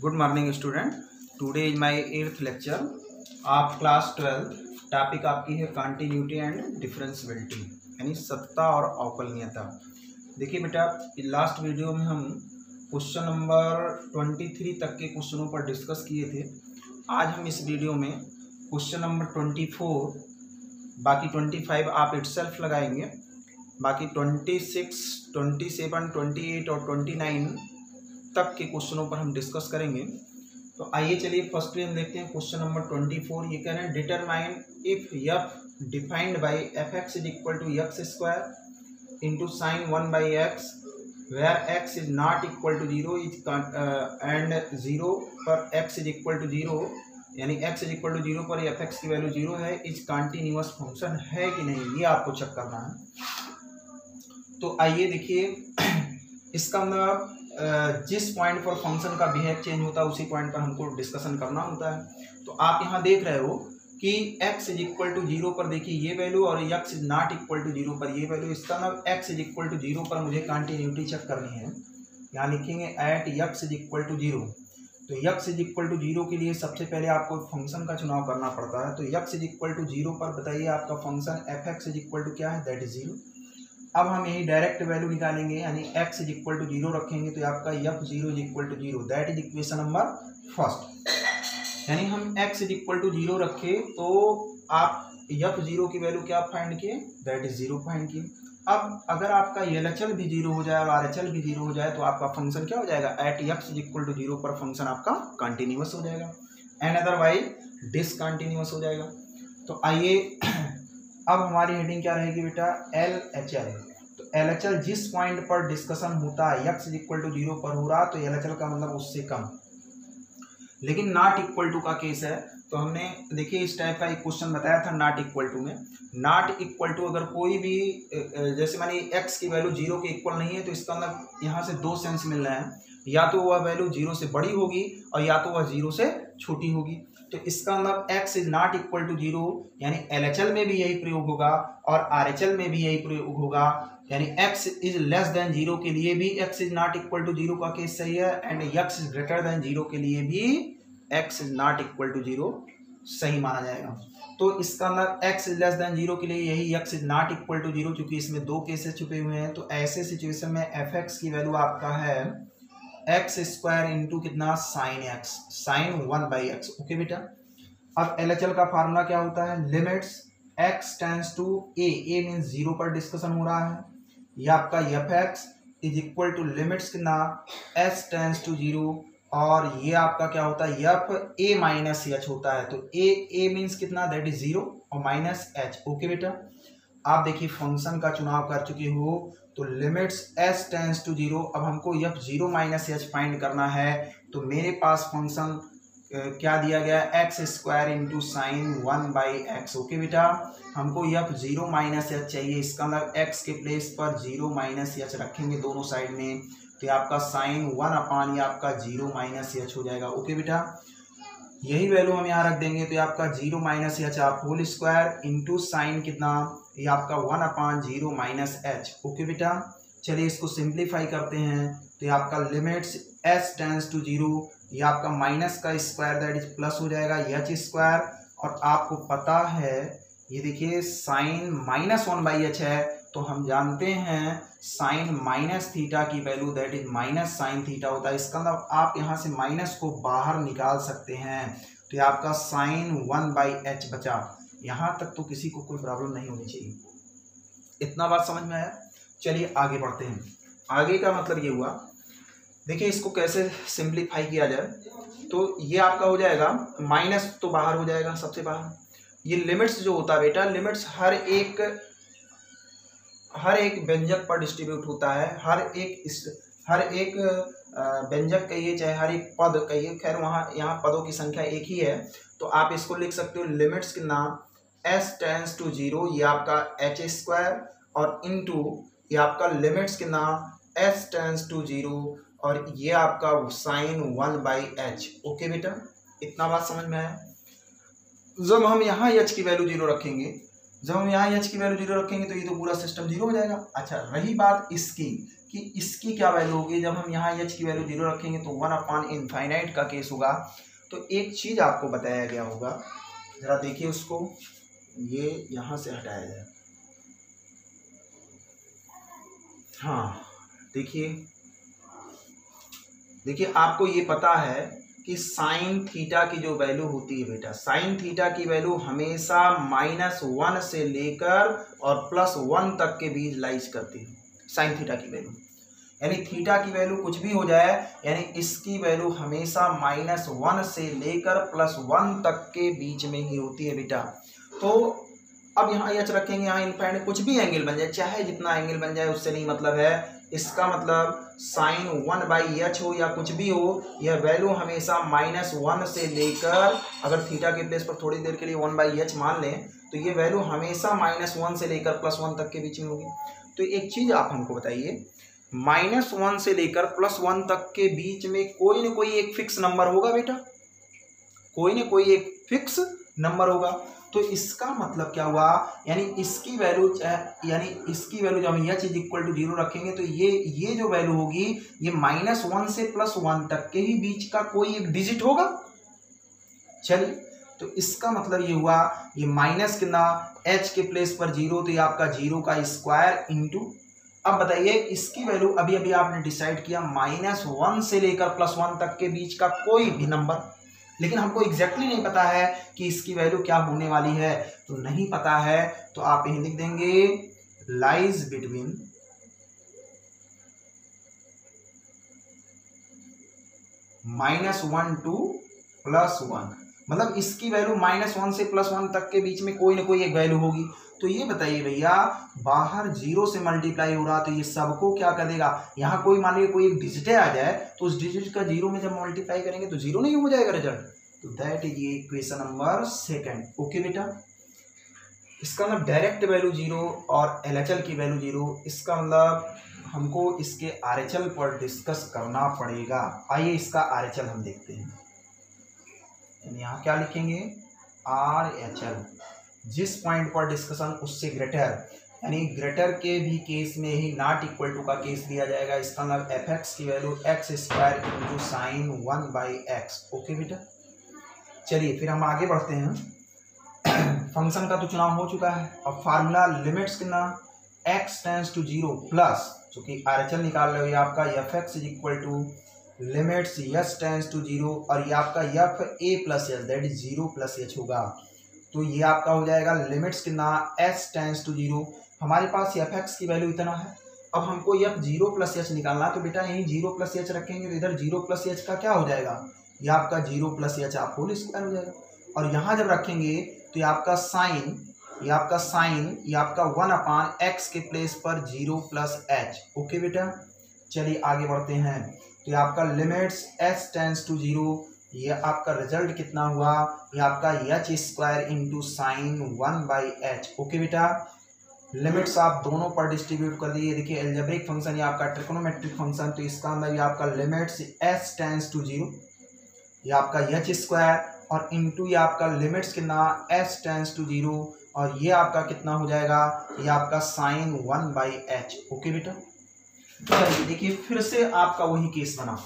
Good morning student. Today is my 8th lecture आप class 12। Topic आपकी है continuity and differentiability यानी सत्ता और अवकलनीयता। देखिए बेटा, लास्ट वीडियो में हम क्वेश्चन नंबर 23 तक के क्वेश्चनों पर डिस्कस किए थे। आज हम इस वीडियो में क्वेश्चन नंबर 24, बाकी 25 आप इटसेल्फ लगाएंगे, बाकी 26, 27, 28 और 29 तक के क्वेश्चनों पर हम डिस्कस करेंगे। तो आइए चलिए फर्स्टली हम देखते हैं क्वेश्चन नंबर 24। ये कह रहे हैं determine if F defined by F x is equal to X square into sine 1 by X where X is not equal to zero is and zero पर X is equal to zero, यानी X is equal to zero पर F x की value zero है, is continuous function है कि नहीं, ये आपको चेक करना है। तो आइए देखिए, इसका मतलब जिस पॉइंट पर फंक्शन का बिहेव चेंज होता है उसी पॉइंट पर हमको डिस्कशन करना होता है। तो आप यहाँ देख रहे हो कि x is equal to zero पर देखिए ये वैल्यू और x is not equal to zero पर ये वैल्यू। इसका मतलब x is equal to zero पर मुझे कंटिन्यूटी चेक करनी है। यहाँ लिखेंगे at x is equal to zero. तो x is equal to zero के लिए सबसे पहले आपको फंक्शन का चुनाव करना पड़ता है। तो x is equal to zero पर बताइए आपका function f x is equal to क्या है, दैट इज जीरो। अब हम यही डायरेक्ट वैल्यू निकालेंगे, यानी x is equal to zero रखेंगे तो आपका f zero is equal to zero, that is equation number first. यानी हम x is equal to zero रखे तो आप एफ जीरो की वैल्यू क्या फाइंड किए, दैट इज जीरो फाइंड किए। अब अगर आपका एलएचएल भी जीरो हो जाए और आरएचएल भी जीरो हो जाए तो आपका फंक्शन क्या हो जाएगा, at x is equal to zero पर फंक्शन आपका कंटिन्यूअस हो जाएगा एंड अदरवाइज डिसकंटिन्यूअस हो जाएगा। तो आइए अब हमारी हेडिंग क्या रहेगी बेटा, एल एच एल। तो एल एच एल जिस पॉइंट पर डिस्कशन होता है x is equal to zero पर हो रहा तो एल एच एल का मतलब उससे कम, लेकिन नॉट इक्वल टू का केस है। तो हमने देखिए इस टाइप का एक क्वेश्चन बताया था नॉट इक्वल टू में। नॉट इक्वल टू अगर कोई भी जैसे मानिए एक्स की वैल्यू जीरो के इक्वल नहीं है तो इसका मतलब यहाँ से दो सेंस मिल रहे हैं, या तो वह वैल्यू जीरो से बड़ी होगी और या तो वह जीरो से छोटी होगी। तो इसका मतलब x is not equal to zero, यानी LHL में भी यही प्रयोग होगा और RHL में भी यही प्रयोग होगा। यानी x is less than zero के लिए भी x is not equal to zero का केस सही है and x is greater than zero के लिए भी x is not equal to zero सही माना जाएगा। तो इसका मतलब x is less than zero के लिए यही x is not equal to zero, क्योंकि इसमें दो केसेस छुपे हुए हैं। तो ऐसे सिचुएशन में एफ एक्स की वैल्यू आपका है एक्स स्क्वायर इंटू कितना, sine x, sine 1 by x. Okay बेटा, अब एलएचएल का फार्मूला क्या होता है, limits x tends to a means zero पर डिस्कशन हो रहा है, ये आपका f x is equal to limits कितना, एस टेंड्स टू जीरो, और ये आपका क्या होता है एफ ए माइनस एच होता है। तो ए मीन्स कितना, दैट इज जीरो और माइनस एच। ओके बेटा, आप देखिए फंक्शन का चुनाव कर चुके हो तो limits s tends to zero. अब हमको f zero minus h find करना है। तो मेरे पास फंक्शन क्या दिया गया, x square into sine 1 by x. Okay बेटा, हमको एफ जीरो माइनस एच चाहिए। इसका मतलब एक्स के प्लेस पर जीरो माइनस एच रखेंगे दोनों साइड में, तो आपका साइन 1 अपान ये आपका जीरो माइनस एच हो जाएगा। ओके बेटा, यही वैल्यू हम यहाँ रख देंगे तो आपका जीरो माइनस एच आप होल स्क्वायर इंटू साइन कितना, ये आपका 1 upon zero minus h. Okay बेटा, चलिए इसको सिंप्लीफाई करते हैं तो ये आपका limits s tends to zero, ये आपका माइनस का स्क्वायर दैट इज प्लस हो जाएगा एच स्क्वायर, और आपको पता है ये देखिए साइन माइनस 1 बाई एच है तो हम जानते हैं साइन माइनस थीटा की value that is minus sign theta होता है। इसका मतलब आप यहाँ से माइनस को बाहर निकाल सकते हैं तो ये आपका साइन 1 बाई एच बचा। यहाँ तक तो किसी को कोई प्रॉब्लम नहीं होनी चाहिए। इतना बात समझ में आया। चलिए आगे बढ़ते हैं। आगे का मतलब ये हुआ, देखिए इसको कैसे सिंप्लीफाई किया जाए। तो ये आपका हो जाएगा माइनस तो बाहर हो जाएगा सबसे बाहर। ये लिमिट्स जो होता है बेटा, लिमिट्स हर एक व्यंजक पर डिस्ट्रीब्यूट होता है, हर एक व्यंजक कहिए चाहे हर एक पद कहिए, खैर वहाँ यहाँ पदों की संख्या एक ही है। तो आप इसको लिख सकते हो लिमिट्स के नाम एस टेंड्स टू जीरो, ये आपका एच स्क्वायर, और इनटू ये आपका लिमिट्स के नाम एस टेंड्स टू जीरो, और ये आपका साइन 1 बाई एच। ओके बेटा, इतना बात समझ में आया। जब हम यहाँ एच की वैल्यू जीरो रखेंगे, तो ये तो पूरा सिस्टम जीरो हो जाएगा। अच्छा, रही बात इसकी कि इसकी क्या वैल्यू होगी जब हम यहाँ एच की वैल्यू 0 रखेंगे तो 1/इनफाइनाइट का केस होगा। तो एक चीज आपको बताया गया होगा, जरा देखिए उसको, ये यहाँ से हटाया जाए। हाँ देखिए आपको ये पता है कि साइन थीटा की जो वैल्यू होती है बेटा, साइन थीटा की वैल्यू हमेशा -1 से लेकर और +1 तक के बीच लाइज करती है साइन थीटा की वैल्यू। यानी थीटा की वैल्यू कुछ भी हो जाए, यानी इसकी वैल्यू हमेशा -1 से लेकर +1 तक के बीच में ही होती है बेटा। तो अब यहाँ एच रखेंगे, यहाँ इनफाइनाइट कुछ भी एंगल बन जाए, चाहे जितना एंगल बन जाए उससे नहीं मतलब है। इसका मतलब साइन 1/h हो या कुछ भी हो, यह वैल्यू हमेशा -1 से लेकर, अगर थीटा के प्लेस पर थोड़ी देर के लिए 1/h मान लें तो ये वैल्यू हमेशा -1 से लेकर +1 तक के बीच में होगी। तो एक चीज आप हमको बताइए, -1 से लेकर +1 तक के बीच में कोई न कोई एक फिक्स नंबर होगा बेटा, कोई न कोई एक फिक्स नंबर होगा। तो इसका मतलब क्या हुआ, यानी इसकी वैल्यू जब हम h = 0 रखेंगे तो ये जो वैल्यू होगी ये -1 से +1 तक के ही बीच का कोई एक डिजिट होगा। चलिए, तो इसका मतलब ये हुआ, ये माइनस कितना, h के प्लेस पर 0 तो ये आपका 0 का स्क्वायर इंटू, अब बताइए इसकी वैल्यू अभी अभी आपने डिसाइड किया -1 से लेकर +1 तक के बीच का कोई भी नंबर, लेकिन हमको एग्जैक्टली नहीं पता है कि इसकी वैल्यू क्या होने वाली है। तो नहीं पता है तो आप यही लिख देंगे लाइज बिटवीन -1 to +1, मतलब इसकी वैल्यू -1 से +1 तक के बीच में कोई ना कोई एक वैल्यू होगी। तो ये बताइए भैया, बाहर 0 से मल्टीप्लाई हो रहा तो ये सबको क्या कर देगा, यहाँ कोई मान लीजिए कोई एक डिजिट आ जाए तो उस डिजिट का 0 में जब मल्टीप्लाई करेंगे तो 0 नहीं हो जाएगा रिजल्ट। तो दैट इज ये इक्वेशन नंबर 2। ओके बेटा, इसका मतलब डायरेक्ट वैल्यू 0 और LHL की वैल्यू 0, इसका मतलब हमको इसके RHL पर डिस्कस करना पड़ेगा। आइए इसका RHL हम देखते हैं। यहाँ क्या लिखेंगे, RHL, जिस पॉइंट पर डिस्कशन उससे ग्रेटर, यानी ग्रेटर के भी केस में ही नॉट इक्वल टू का केस दिया जाएगा। इसका मतलब fx की value x² into sine 1/x। Okay बेटा, चलिए फिर हम आगे बढ़ते हैं। फंक्शन का तो चुनाव हो चुका है। अब फार्मूला लिमिट्स कितना, x टेंड्स टू 0 प्लस, चूंकि RHL निकाल रहे हो, ये आपका fx = limits s tends to 0 और ये आपका fa+h दैट इज 0+h होगा। तो ये आपका हो जाएगा लिमिट्स कितना, s टेंड्स टू 0। हमारे पास fx की वैल्यू इतना है, अब हमको यह 0+h निकालना, तो बेटा यहीं 0+h रखेंगे तो इधर 0+h का क्या हो जाएगा, ये आपका 0+h आप होल स्क्वायर हो जाएगा। और यहाँ जब रखेंगे तो ये आपका साइन, ये आपका 1/x के प्लेस पर 0+h। ओके बेटा, चलिए आगे बढ़ते हैं। तो ये आपका लिमिट्स s टेंड्स टू 0, ये आपका रिजल्ट कितना हुआ, ये आपका h² into sine 1/h। Okay बेटा, लिमिट्स आप दोनों पर डिस्ट्रीब्यूट कर दिए। देखिए एल्जेब्रिक फंक्शन, ये आपका ट्रिकोनोमेट्रिक फंक्शन, तो इसका अंदर ये आपका लिमिट्स s टेंड्स टू 0, ये आपका h² और इंटू ये आपका लिमिट्स कितना, s टेंड्स टू 0 और ये आपका कितना हो जाएगा, ये आपका साइन 1/h। ओके बेटा, चलिए देखिए फिर से आपका वही केस बना।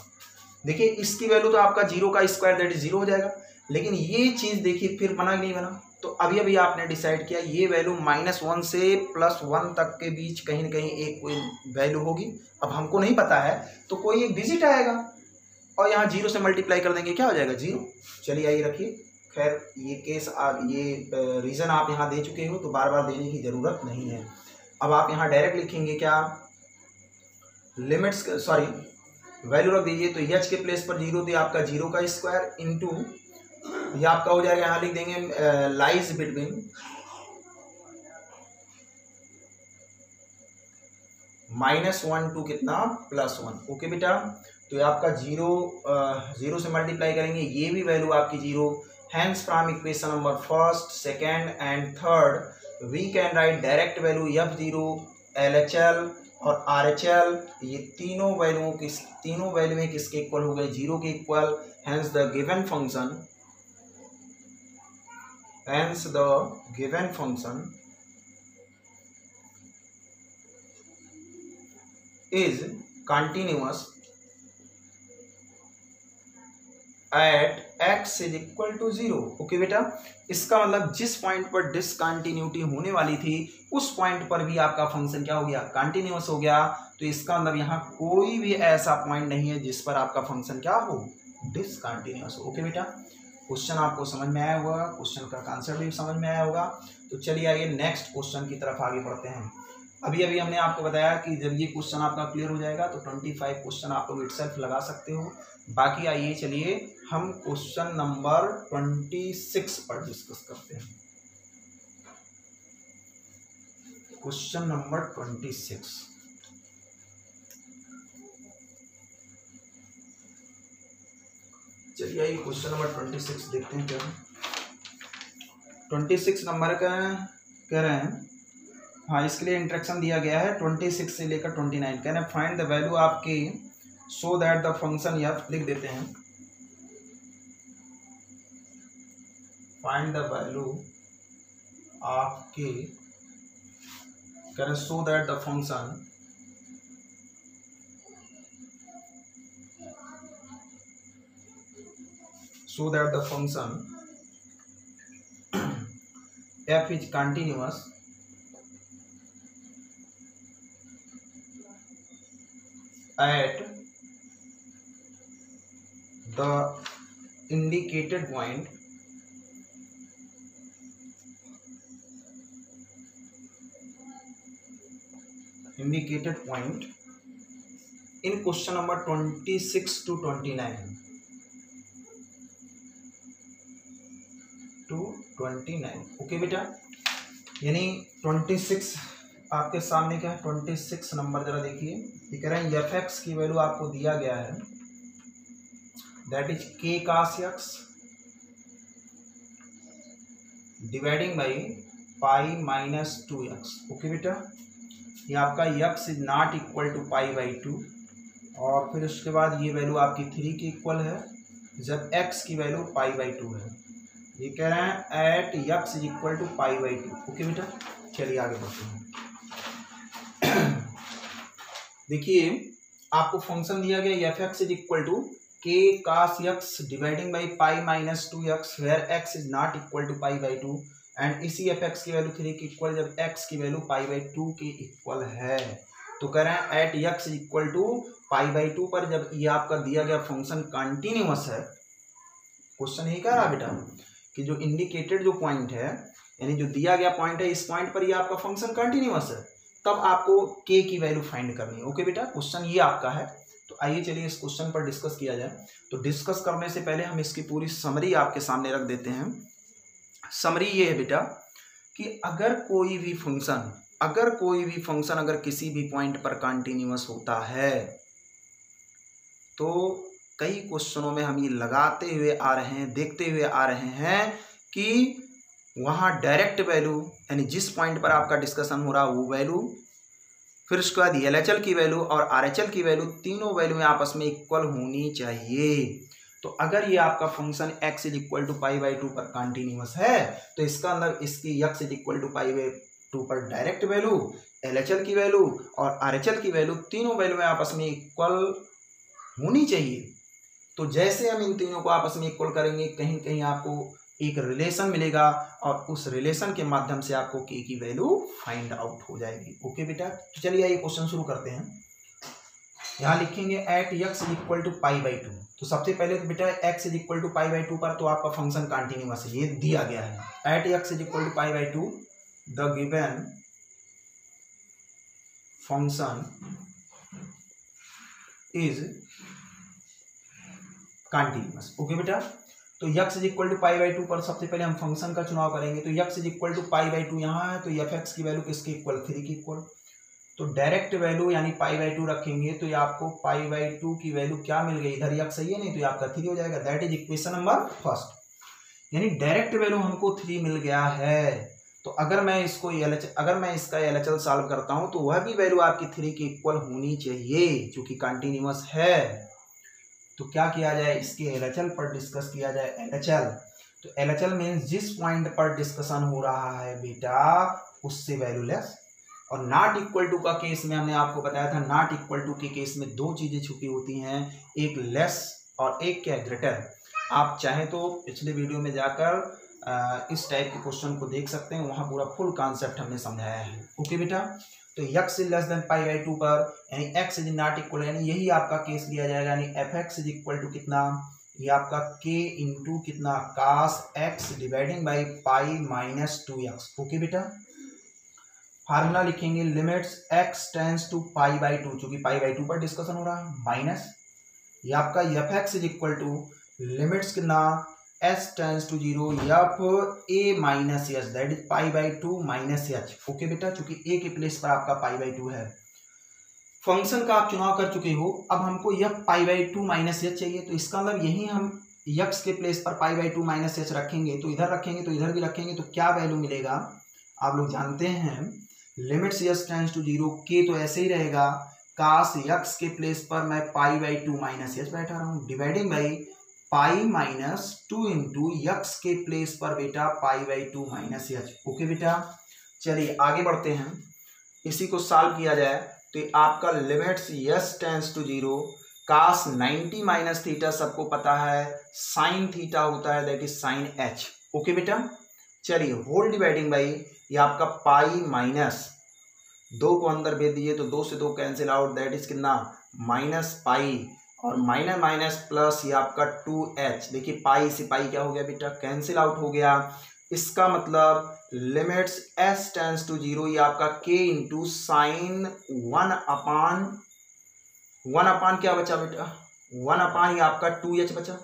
देखिए इसकी वैल्यू तो आपका 0 का स्क्वायर दैट इज 0 हो जाएगा, लेकिन ये चीज देखिए फिर बना कि नहीं बना। तो अभी अभी आपने डिसाइड किया ये वैल्यू -1 से +1 तक के बीच कहीं ना कहीं एक कोई वैल्यू होगी। अब हमको नहीं पता है तो कोई एक डिजिट आएगा और यहाँ 0 से मल्टीप्लाई कर देंगे, क्या हो जाएगा 0। चलिए आइए रखिए, खैर ये केस आप ये रीज़न आप यहाँ दे चुके हो तो बार बार देने की ज़रूरत नहीं है। अब आप यहाँ डायरेक्ट लिखेंगे क्या, लिमिट्स वैल्यू रख दीजिए। तो h के प्लेस पर 0 तो आपका 0 का स्क्वायर इंटू ये आपका हो जाएगा, यहाँ लिख देंगे लाइज बिटवीन -1 to कितना +1। ओके बेटा, तो ये आपका 0 से मल्टीप्लाई करेंगे, ये भी वैल्यू आपकी 0। Hence from equation number 1st, 2nd and 3rd we can write direct value f0, LHL और RHL, ये तीनों वैल्यू में किसके इक्वल हो गए, 0 के equal. Hence the given function is continuous at x is equal to 0। Okay बेटा, इसका मतलब जिस पॉइंट पर डिसकंटिन्यूटी होने वाली थी उस पॉइंट पर भी आपका फंक्शन क्या हो गया, कंटिन्यूअस हो गया। तो इसका मतलब यहाँ कोई भी ऐसा पॉइंट नहीं है जिस पर आपका फंक्शन क्या हो, डिसकंटिन्यूअस हो। ओके बेटा, क्वेश्चन आपको समझ में आया होगा, क्वेश्चन का कॉन्सेप्ट भी समझ में आया होगा। तो चलिए आइए नेक्स्ट क्वेश्चन की तरफ आगे बढ़ते हैं। अभी अभी हमने आपको बताया कि जब ये क्वेश्चन आपका क्लियर हो जाएगा तो 25 क्वेश्चन आप लोग इटसेल्फ लगा सकते हो। बाकी आइए चलिए हम क्वेश्चन नंबर 26 पर डिस्कस करते हैं। क्वेश्चन नंबर 26, चलिए आइए क्वेश्चन नंबर 26 देखते हैं क्या 26 नंबर का कह रहे हैं। हाँ, इसके लिए इंस्ट्रक्शन दिया गया है 26 से लेकर 29। कह रहे हैं फाइंड द वैल्यू आपके so that the function F, लिख देते हैं फाइंड द वैल्यू आपके, कह रहे so that the function f is continuous at the indicated point in question number 26 to 29 to 29। Okay बेटा, यानी 26 आपके सामने क्या है, 26 नंबर जरा देखिए, ये कह रहे हैं एफ एक्स की वैल्यू आपको दिया गया है that is K cos X dividing by pi minus 2x। Okay बेटा, ये आपका x is not equal to pi by 2, और फिर उसके बाद ये वैल्यू आपकी 3 की इक्वल है जब x की वैल्यू पाई बाई 2 है। ये कह रहे हैं at x is equal to pi by 2। Okay बेटा, चलिए आगे बढ़ते हैं। देखिए आपको फंक्शन दिया गया F x is equal to K cos X dividing by pi minus 2x where x is not equal to pi by 2, and इसी एफ एक्स की वैल्यू 3 की इक्वल जब x की वैल्यू पाई बाई 2 के equal है। तो कह रहे हैं at x is equal to pi by 2 पर जब ये आपका दिया गया फंक्शन कंटिन्यूअस है, क्वेश्चन यही कह रहा है बेटा कि जो इंडिकेटेड जो पॉइंट है, यानी जो दिया गया पॉइंट है, इस पॉइंट पर ये आपका फंक्शन कंटिन्यूअस है, तब आपको k की वैल्यू फाइंड करनी है। ओके बेटा, क्वेश्चन ये आपका है। तो आइए चलिए इस क्वेश्चन पर डिस्कस किया जाए। तो डिस्कस करने से पहले हम इसकी पूरी समरी आपके सामने रख देते हैं। समरी ये है बेटा कि अगर कोई भी फंक्शन अगर किसी भी पॉइंट पर कंटिन्यूअस होता है तो कई क्वेश्चनों में हम ये लगाते हुए आ रहे हैं, देखते हुए आ रहे हैं कि वहाँ डायरेक्ट वैल्यू, यानी जिस पॉइंट पर आपका डिस्कशन हो रहा है वो वैल्यू, फिर उसके बाद LHL की वैल्यू और RHL की वैल्यू, तीनों वैल्यू में आपस में इक्वल होनी चाहिए। तो अगर ये आपका function x is equal to pi by 2 पर कंटिन्यूअस है तो इसका मतलब इसकी x is equal to pi by 2 पर डायरेक्ट वैल्यू, LHL की वैल्यू और RHL की वैल्यू, तीनों वैल्यू में आपस में इक्वल होनी चाहिए। तो जैसे हम इन तीनों को आपस में इक्वल करेंगे, कहीं कहीं आपको एक रिलेशन मिलेगा और उस रिलेशन के माध्यम से आपको k की वैल्यू फाइंड आउट हो जाएगी। ओके बेटा, तो चलिए ये क्वेश्चन शुरू करते हैं। यहाँ लिखेंगे at x is equal to pi by 2। तो सबसे पहले तो बेटा x is equal to pi by 2 पर तो आपका फंक्शन कंटिन्यूअस है, ये दिया गया है। At x is equal to pi by 2 the given function is continuous. Okay बेटा, तो x is equal to pi by 2 पर सबसे पहले हम फंक्शन का चुनाव करेंगे। तो x is equal to pi by 2 यहाँ है, तो एफ एक्स की वैल्यू किसके इक्वल, 3 की इक्वल। तो डायरेक्ट वैल्यू यानी पाई बाई 2 रखेंगे तो ये आपको पाई बाई 2 की वैल्यू क्या मिल गई, इधर x सही है नहीं तो ये आपका 3 हो जाएगा। That is equation number first, यानी डायरेक्ट वैल्यू हमको 3 मिल गया है। तो अगर मैं इसको इसका LHL सॉल्व करता हूँ तो वह भी वैल्यू आपकी 3 की इक्वल होनी चाहिए क्योंकि कंटिन्यूअस है। तो क्या किया जाए, इसके LHL पर डिस्कस किया जाए। LHL, तो LHL मीन्स जिस पॉइंट पर डिस्कशन हो रहा है बेटा उससे वैल्यू लेस, और नॉट इक्वल टू का केस में हमने आपको बताया था, नॉट इक्वल टू के केस में दो चीजें छुपी होती हैं, एक लेस और एक क्या, ग्रेटर। आप चाहे तो पिछले वीडियो में जाकर इस टाइप के क्वेश्चन को देख सकते हैं, वहां पूरा फुल कॉन्सेप्ट हमने समझाया है। ओके बेटा, तो x is less than pi by 2 पर यानी x इज नॉट इक्वल, यानी यही आपका केस लिया जाएगा, यानी f x is equal to कितना, ये आपका k इंटू कितना cos x dividing by pi minus 2x। Okay बेटा, फार्मूला लिखेंगे limits x tends to pi by 2, चूंकि पाई बाई 2 पर डिस्कशन हो रहा है, माइनस ये आपका f x is equal to limits कितना s tends to 0 f a minus h, that is pi by 2 minus h. Okay बेटा, चूंकि a के प्लेस पर आपका पाई बाई 2 है। फंक्शन का आप चुनाव कर चुके हो, अब हमको यह पाई बाई 2 माइनस एच चाहिए, तो इसका मतलब यही हम x के प्लेस पर पाई बाई 2 माइनस एच रखेंगे, तो इधर रखेंगे तो इधर भी रखेंगे, तो क्या वैल्यू मिलेगा आप लोग जानते हैं, limits s tends to 0, k तो ऐसे ही रहेगा, cos x के प्लेस पर मैं पाई बाई 2 माइनस एच बैठा रहा हूँ, dividing by pi minus 2 into x के प्लेस पर बेटा पाई बाई 2 माइनस एच। ओके बेटा, चलिए आगे बढ़ते हैं, इसी को सॉल्व किया जाए तो आपका limits s tends to 0 cos 90 minus theta सबको पता है साइन थीटा होता है, दैट इज साइन h। ओके बेटा, चलिए होल डिवाइडिंग बाई ये आपका पाई माइनस 2 को अंदर भेज दिए तो 2 से 2 कैंसिल आउट, दैट इज कितना माइनस पाई, और माइनस माइनस प्लस ये आपका 2h। देखिए पाई से पाई क्या हो गया बेटा, कैंसिल आउट हो गया। इसका मतलब लिमिट्स s टेंस टू 0 ये आपका k इंटू साइन 1 अपान क्या बचा बेटा, 1 अपान ये आपका 2h बचा।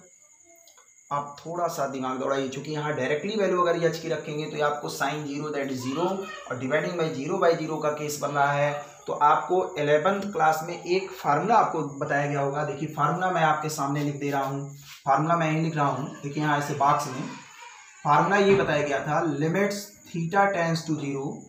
आप थोड़ा सा दिमाग दौड़ाइए, चूंकि यहाँ डायरेक्टली वैल्यू अगर h की रखेंगे तो ये आपको साइन 0 दैट इज 0 और डिवाइडिंग बाई 0 का केस बन रहा है। तो आपको 11th क्लास में एक फार्मूला आपको बताया गया होगा, देखिए फार्मूला मैं आपके सामने लिख दे रहा हूँ, फार्मूला मैं लिख रहा हूँ, देखिए यहाँ ऐसे बॉक्स में फार्मूला ये बताया गया था, लिमिट्स थीटा टेंस टू 0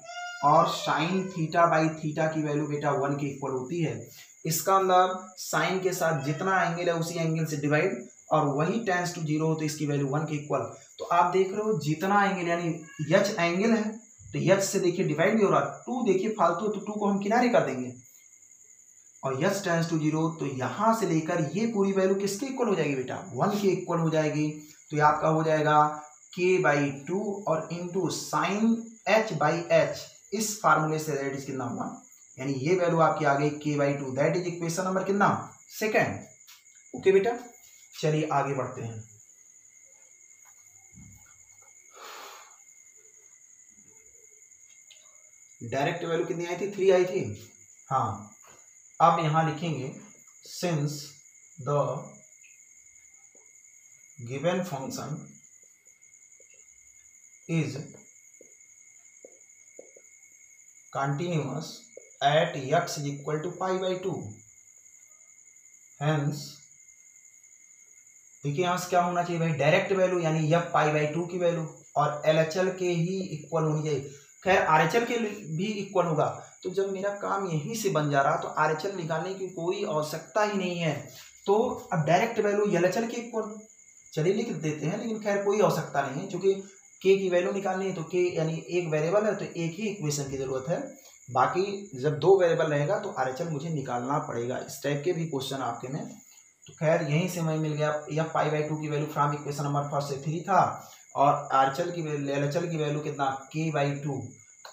और साइन थीटा बाई थीटा की वैल्यू बेटा 1 के इक्वल होती है। इसका मतलब साइन के साथ जितना एंगल है उसी एंगल से डिवाइड, और वही टेंस टू 0 हो तो इसकी वैल्यू 1 के इक्वल। तो आप देख रहे हो जितना एंगल यानी h एंगल है तो h से देखिए डिवाइड भी हो रहा है, 2 देखिए फालतू, तो 2 को हम किनारे कर देंगे, और h टेंस टू 0 तो यहां से लेकर ये पूरी वैल्यू किसके इक्वल हो जाएगी बेटा, 1 के इक्वल हो जाएगी। तो ये आपका हो जाएगा k बाई 2 और into sine h by h, इस फार्मूले से दैट इज कितना 1, यानी ये वैल्यू आपकी आ गई k by 2, that is equation number कितना, सेकेंड। ओके बेटा, चलिए आगे बढ़ते हैं। डायरेक्ट वैल्यू कितनी आई थी, 3 आई थी, हाँ। अब यहां लिखेंगे since the given function is continuous at x is equal to pi by 2, hence देखिए यहां से क्या होना चाहिए भाई, डायरेक्ट वैल्यू यानी f पाई बाई 2 की वैल्यू और LHL के ही इक्वल होनी चाहिए, खैर RHL के भी इक्वल होगा। तो जब मेरा काम यहीं से बन जा रहा तो RHL निकालने की कोई आवश्यकता ही नहीं है, तो अब डायरेक्ट वैल्यू LHL के इक्वल चलिए लिख देते हैं, लेकिन खैर कोई आवश्यकता नहीं है, क्योंकि k की वैल्यू निकालनी है तो k यानी एक वेरिएबल है तो एक ही इक्वेशन की जरूरत है, बाकी जब 2 वेरिएबल रहेगा तो RHL मुझे निकालना पड़ेगा। इस टाइप के भी क्वेश्चन आपके में, तो खैर यहीं से हमें मिल गया f पाई बाई 2 की value from equation number first से 3 था, और RHL की वैल्यू LHL की वैल्यू कितना k बाई 2,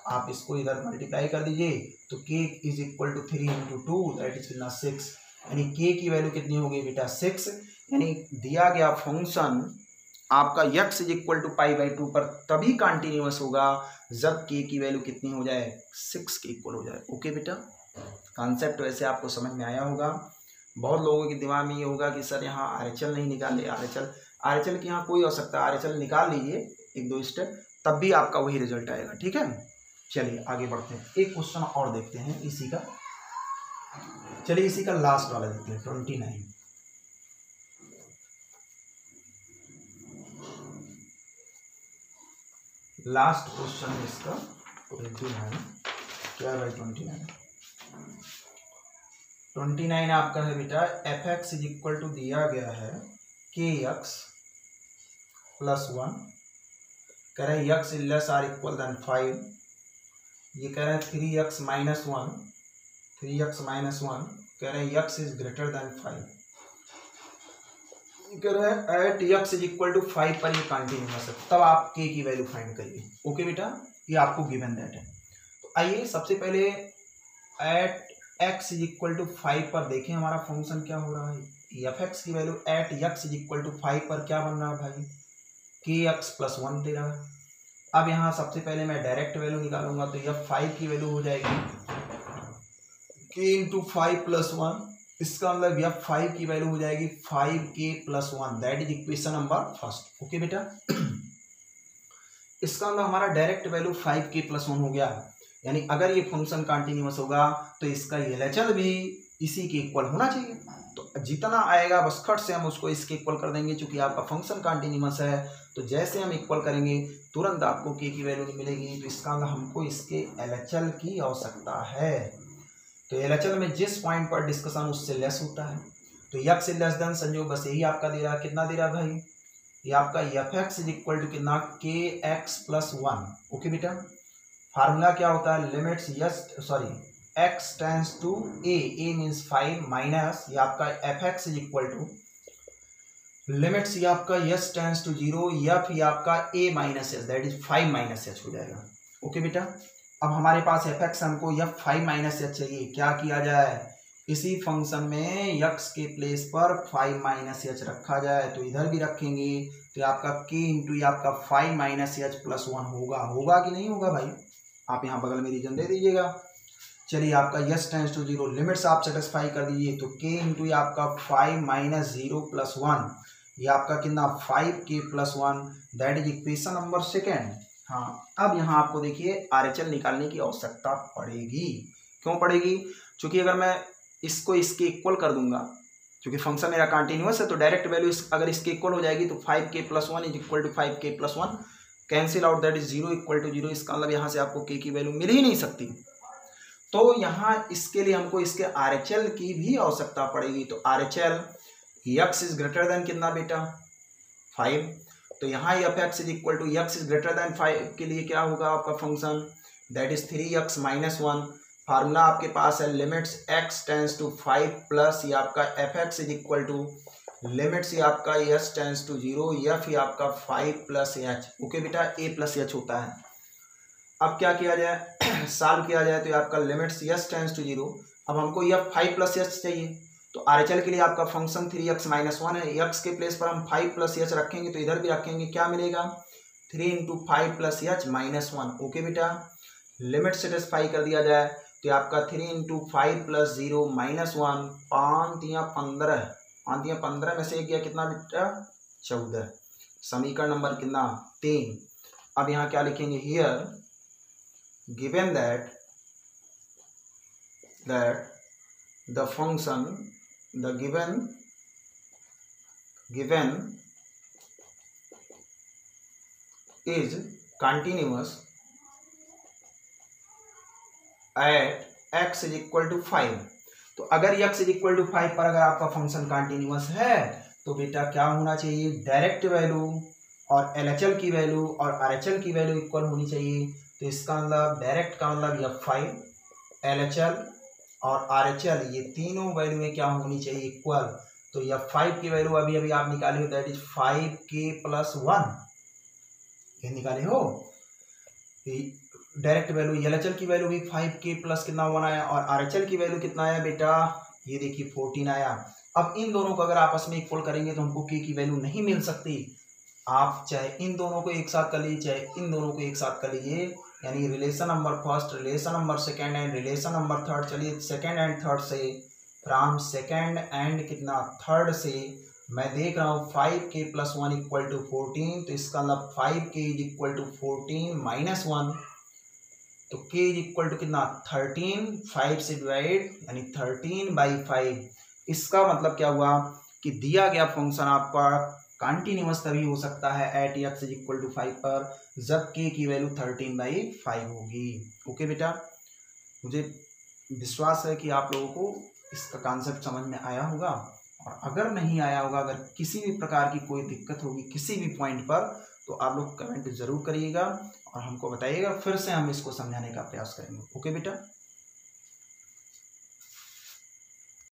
आप इसको इधर मल्टीप्लाई कर दीजिए तो k is equal to 3 into 2 that is कितना 6, यानी k की वैल्यू कितनी हो गई बेटा 6, यानी दिया गया फंक्शन आपका x is equal to pi by 2 पर तभी कंटिन्यूअस होगा जब k की वैल्यू कितनी हो जाए 6 के इक्वल हो जाए। ओके बेटा, कॉन्सेप्ट वैसे आपको समझ में आया होगा। बहुत लोगों के दिमाग में ये होगा कि सर यहाँ RHL नहीं निकाले, RHL की यहाँ कोई आवश्यकता, RHL निकाल लीजिए 1-2 स्टेप, तब भी आपका वही रिजल्ट आएगा। ठीक है, चलिए आगे बढ़ते हैं, एक क्वेश्चन और देखते हैं इसी का, चलिए इसी का लास्ट वाला देखते हैं 29। लास्ट क्वेश्चन है इसका 29, क्या भाई 29 आपका है बेटा, f x is equal to दिया गया है के एक्स प्लस 1, कह रहे x is less or equal than 5, ये कह रहे हैं 3x minus one, 3x minus one कह रहे हैं x इज ग्रेटर देन 5, कह रहे हैं at x is equal to 5 पर ये कंटिन्यूअस है, तब आप k की वैल्यू फाइंड करिए। ओके बेटा, ये आपको गिवन दैट है। तो आइए सबसे पहले at x is equal to 5 पर देखें हमारा फंक्शन क्या हो रहा है। f(x) की value at x is equal to 5 पर क्या बन रहा है भाई, kx प्लस 1 दे रहा है। अब यहाँ सबसे पहले मैं डायरेक्ट वैल्यू निकालूंगा, तो यह 5 की वैल्यू हो जाएगी k इंटू 5 प्लस 1, इसका मतलब यह 5 की वैल्यू हो जाएगी 5k plus 1, that is equation number first. Okay बेटा, इसका मतलब हमारा डायरेक्ट वैल्यू 5k प्लस 1 हो गया, यानी अगर ये फंक्शन कंटिन्यूअस होगा तो इसका LHL भी इसी के इक्वल होना चाहिए। तो जितना आएगा बस खट से हम उसको इसके इक्वल कर देंगे, क्योंकि आपका फंक्शन कंटिन्यूअस है। तो जैसे हम इक्वल करेंगे तुरंत आपको k की वैल्यू नहीं मिलेगी, तो इसका मतलब हमको इसके LHL की आवश्यकता है। तो LHL में जिस पॉइंट पर डिस्कशन उससे लेस होता है, तो x से लेस देन संयोग बस यही आपका दे रहा है। कितना दे रहा है भाई, ये आपका f(x) इज इक्वल टू कितना, kx प्लस 1। ओके बेटा, फार्मूला क्या होता है, limits x tends to a means 5 minus ये आपका f(x) is equal to limits ये आपका s टेंड्स टू 0 f ये आपका a minus h, that is 5 minus H हो जाएगा। ओके बेटा, अब हमारे पास f(x) हमको यह 5 माइनस एच चाहिए। क्या किया जाए, इसी फंक्शन में x के प्लेस पर 5 माइनस एच रखा जाए, तो इधर भी रखेंगे तो आपका k इंटू आपका 5 माइनस एच प्लस 1 होगा कि नहीं होगा भाई, आप यहाँ बगल में रीजन दे दीजिएगा। चलिए आपका यस टेंड्स टू 0 लिमिट्स आप सेटिस्फाई कर दीजिए, तो k इंटू आपका 5 माइनस 0 प्लस 1 ये आपका कितना 5k plus 1, that is equation number second. हाँ, अब यहाँ आपको देखिए RHL निकालने की आवश्यकता पड़ेगी। क्यों पड़ेगी, क्योंकि अगर मैं इसको इसके इक्वल कर दूंगा, क्योंकि फंक्शन मेरा कंटिन्यूअस है, तो डायरेक्ट वैल्यू अगर इसके इक्वल हो जाएगी तो 5k plus 1 is equal to 5k plus 1 cancel out, that is 0 equal to 0। इसका मतलब यहाँ से आपको k की वैल्यू मिल ही नहीं सकती। तो यहाँ इसके लिए हमको इसके RHL की भी आवश्यकता पड़ेगी। तो RHL x is greater than कितना बेटा 5, तो यहाँ f(x) is equal to x is greater than 5 के लिए क्या होगा आपका function, that is 3x minus 1। Formula आपके पास है limits x tends to 5 plus ये आपका f(x) is equal to limits ये आपका s टेंड्स टू 0 f ये आपका 5 प्लस h। ओके बेटा, a प्लस h होता है। अब क्या किया जाए, सॉल्व किया जाए, तो ये आपका लिमिट्स s टेंड्स टू 0, अब हमको यह 5 प्लस h चाहिए, तो RHL के लिए आपका फंक्शन 3x माइनस 1 है, x के प्लेस पर हम 5 प्लस h रखेंगे, तो इधर भी रखेंगे, क्या मिलेगा 3 into 5 plus h minus 1। Okay बेटा, लिमिट सेटिस्फाई कर दिया जाए, तो आपका 3 इंटू 5 प्लस 0 माइनस 1, 5 या 15, 5 या 15 में से एक गया कितना बेटा 14, समीकरण नंबर कितना 3। अब यहाँ क्या लिखेंगे, here given that the function the given is continuous at x is equal to 5। तो अगर x is equal to 5 पर अगर आपका फंक्शन कंटिन्यूअस है तो बेटा क्या होना चाहिए, डायरेक्ट वैल्यू और LHL की वैल्यू और RHL की वैल्यू इक्वल होनी चाहिए। तो इसका मतलब डायरेक्ट का मतलब यह 5 LHL और RHL ये तीनों वैल्यू में क्या होनी चाहिए इक्वल। तो यह 5 की वैल्यू अभी अभी आप निकाले हो, दैट इज 5k प्लस 1, ये निकाले हो। डायरेक्ट वैल्यू LHL की वैल्यू भी 5k प्लस कितना 1 आया, और RHL की वैल्यू कितना आया बेटा, ये देखिए 14 आया। अब इन दोनों को अगर आपस में इक्वल करेंगे तो हमको k की वैल्यू नहीं मिल सकती। आप चाहे इन दोनों को एक साथ कर लीजिए, चाहे इन दोनों को एक साथ कर लीजिए, यानी relation number first, relation number second and relation number third. चलिए सेकंड एंड थर्ड से, फ्रॉम सेकंड एंड कितना थर्ड से मैं देख रहा हूँ 5k प्लस 1 इक्वल टू 14, तो इसका मतलब 5k is equal to 14 minus 1, तो k इज इक्वल टू कितना 13, 5 से डिवाइड यानी 13/5। इसका मतलब क्या हुआ कि दिया गया फंक्शन आपका कंटिन्यूअस तभी हो सकता है at x is equal to 5 पर जब k की वैल्यू 13/5 होगी। ओके बेटा, मुझे विश्वास है कि आप लोगों को इसका कॉन्सेप्ट समझ में आया होगा, और अगर नहीं आया होगा, अगर किसी भी प्रकार की कोई दिक्कत होगी किसी भी पॉइंट पर, तो आप लोग कमेंट जरूर करिएगा और हमको बताइएगा, फिर से हम इसको समझाने का प्रयास करेंगे। ओके बेटा।